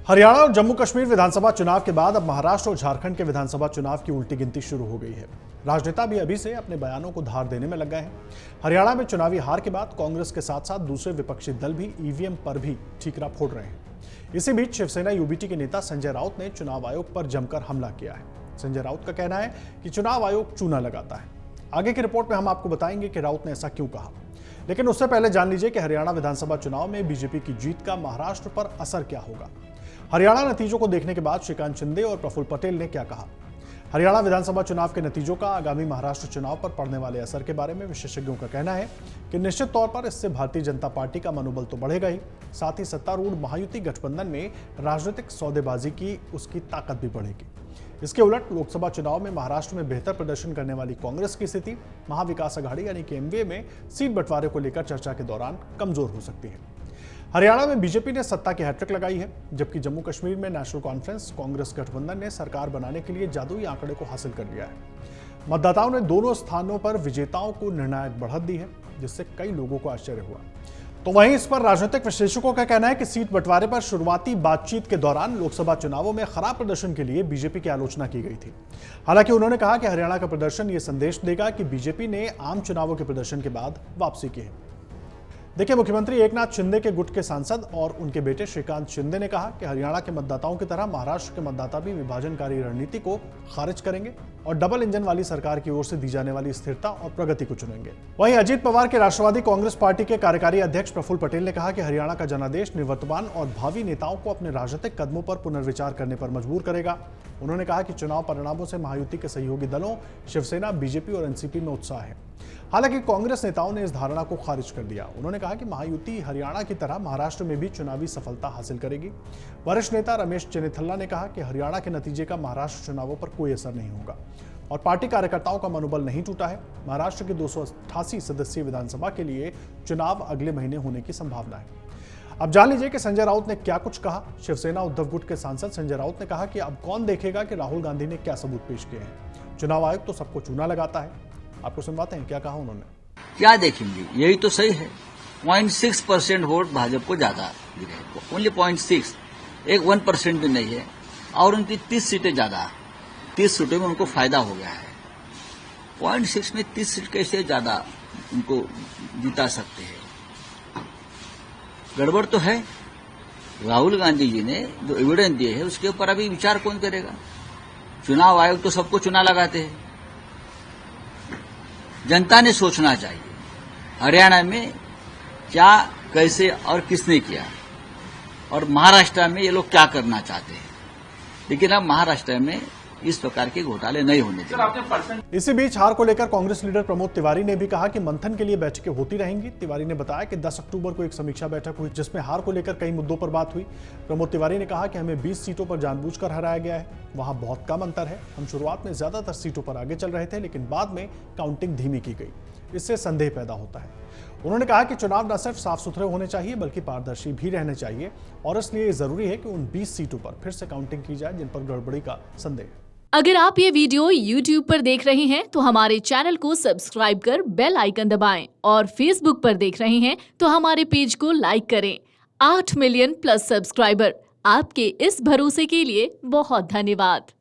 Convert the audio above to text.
हरियाणा और जम्मू कश्मीर विधानसभा चुनाव के बाद अब महाराष्ट्र और झारखंड के विधानसभा चुनाव की उल्टी गिनती शुरू हो गई है। राजनेता भी अभी से अपने बयानों को धार देने में लग गए हैं। हरियाणा में चुनावी हार के बाद कांग्रेस के साथ साथ दूसरे विपक्षी दल भी ईवीएम पर भी ठीकरा फोड़ रहे हैं। इसी बीच शिवसेना यूबीटी के नेता संजय राउत ने चुनाव आयोग पर जमकर हमला किया है। संजय राउत का कहना है कि चुनाव आयोग चूना लगाता है। आगे की रिपोर्ट में हम आपको बताएंगे कि राउत ने ऐसा क्यों कहा, लेकिन उससे पहले जान लीजिए कि हरियाणा विधानसभा चुनाव में बीजेपी की जीत का महाराष्ट्र पर असर क्या होगा। हरियाणा नतीजों को देखने के बाद श्रीकांत शिंदे और प्रफुल्ल पटेल ने क्या कहा। हरियाणा विधानसभा चुनाव के नतीजों का आगामी महाराष्ट्र चुनाव पर पड़ने वाले असर के बारे में विशेषज्ञों का कहना है कि निश्चित तौर पर इससे भारतीय जनता पार्टी का मनोबल तो बढ़ेगा ही, साथ ही सत्तारूढ़ महायुति गठबंधन में राजनीतिक सौदेबाजी की उसकी ताकत भी बढ़ेगी। इसके उलट लोकसभा चुनाव में महाराष्ट्र में बेहतर प्रदर्शन करने वाली कांग्रेस की स्थिति महाविकास आघाड़ी यानी कि एनडीए में सीट बंटवारे को लेकर चर्चा के दौरान कमजोर हो सकती है। हरियाणा में बीजेपी ने सत्ता की हैट्रिक लगाई है, जबकि जम्मू कश्मीर में नेशनल कॉन्फ्रेंस कांग्रेस गठबंधन ने सरकार बनाने के लिए जादुई आंकड़े को हासिल कर लिया है। मतदाताओं ने दोनों स्थानों पर विजेताओं को निर्णायक बढ़त दी है, जिससे कई लोगों को आश्चर्य हुआ। तो वहीं इस पर राजनीतिक विश्लेषकों का कहना है कि सीट बंटवारे पर शुरुआती बातचीत के दौरान लोकसभा चुनावों में खराब प्रदर्शन के लिए बीजेपी की आलोचना की गई थी। हालांकि उन्होंने कहा कि हरियाणा का प्रदर्शन ये संदेश देगा कि बीजेपी ने आम चुनावों के प्रदर्शन के बाद वापसी की है। देखिए, मुख्यमंत्री एकनाथ शिंदे के गुट के सांसद और उनके बेटे श्रीकांत शिंदे ने कहा कि हरियाणा के मतदाताओं की तरह महाराष्ट्र के मतदाता भी विभाजनकारी रणनीति को खारिज करेंगे और डबल इंजन वाली सरकार की ओर से दी जाने वाली स्थिरता और प्रगति को चुनेंगे। वहीं अजीत पवार के राष्ट्रवादी कांग्रेस पार्टी के कार्यकारी अध्यक्ष प्रफुल्ल पटेल ने कहा कि हरियाणा का जनादेश निवर्तमान और भावी नेताओं को अपने राजनीतिक कदमों पर पुनर्विचार करने पर मजबूर करेगा। उन्होंने कहा कि चुनाव परिणामों से महायुति के सहयोगी दलों शिवसेना, बीजेपी और एनसीपी में उत्साह है। हालांकि कांग्रेस नेताओं ने इस धारणा को खारिज कर दिया। उन्होंने कहा कि महायुति हरियाणा की तरह महाराष्ट्र में भी चुनावी सफलता हासिल करेगी। वरिष्ठ नेता रमेश चेन्निथल्ला ने कहा कि हरियाणा के नतीजे का महाराष्ट्र चुनावों पर कोई असर नहीं होगा और पार्टी कार्यकर्ताओं का मनोबल नहीं टूटा है। महाराष्ट्र की 288 सदस्यीय विधानसभा के लिए चुनाव अगले महीने होने की संभावना है। अब जान लीजिए कि संजय राउत ने क्या कुछ कहा। शिवसेना उद्धव गुट के सांसद संजय राउत ने कहा कि अब कौन देखेगा कि राहुल गांधी ने क्या सबूत पेश किए हैं। चुनाव आयोग तो सबको चूना लगाता है। आपको सुनवाते हैं क्या कहा उन्होंने। क्या देखेंगे, यही तो सही है। 0.6% वोट भाजपा को ज्यादा गिरे, ओनली 0.6, एक 1% भी नहीं है। और उनकी 30 सीटें ज्यादा, 30 सीटों में उनको फायदा हो गया है। 0.6 में 30 सीट कैसे ज्यादा उनको जिता सकते हैं। गड़बड़ तो है। राहुल गांधी जी ने जो एविडेंस दिए है उसके ऊपर अभी विचार कौन करेगा। चुनाव आयोग तो सबको चुना लगाते हैं। जनता ने सोचना चाहिए हरियाणा में क्या, कैसे और किसने किया, और महाराष्ट्र में ये लोग क्या करना चाहते हैं। लेकिन अब महाराष्ट्र में इस प्रकार के घोटाले नहीं होने चाहिए। इसी बीच हार को लेकर कांग्रेस लीडर प्रमोद तिवारी ने भी कहा कि मंथन के लिए बैठकें होती रहेंगी। तिवारी ने बताया कि 10 अक्टूबर को एक समीक्षा बैठक हुई, जिसमें हार को लेकर कई मुद्दों पर बात हुई। प्रमोद तिवारी ने कहा कि हमें 20 सीटों पर जानबूझकर हराया गया है, वहां बहुत कम अंतर है। हम शुरुआत में ज्यादातर सीटों पर आगे चल रहे थे, लेकिन बाद में काउंटिंग धीमी की गई, इससे संदेह पैदा होता है। उन्होंने कहा कि चुनाव न सिर्फ साफ सुथरे होने चाहिए बल्कि पारदर्शी भी रहने चाहिए, और इसलिए जरूरी है कि उन 20 सीटों पर फिर से काउंटिंग की जाए जिन पर गड़बड़ी का संदेह है। अगर आप ये वीडियो YouTube पर देख रहे हैं तो हमारे चैनल को सब्सक्राइब कर बेल आइकन दबाएं, और Facebook पर देख रहे हैं तो हमारे पेज को लाइक करें। 8 मिलियन प्लस सब्सक्राइबर, आपके इस भरोसे के लिए बहुत धन्यवाद।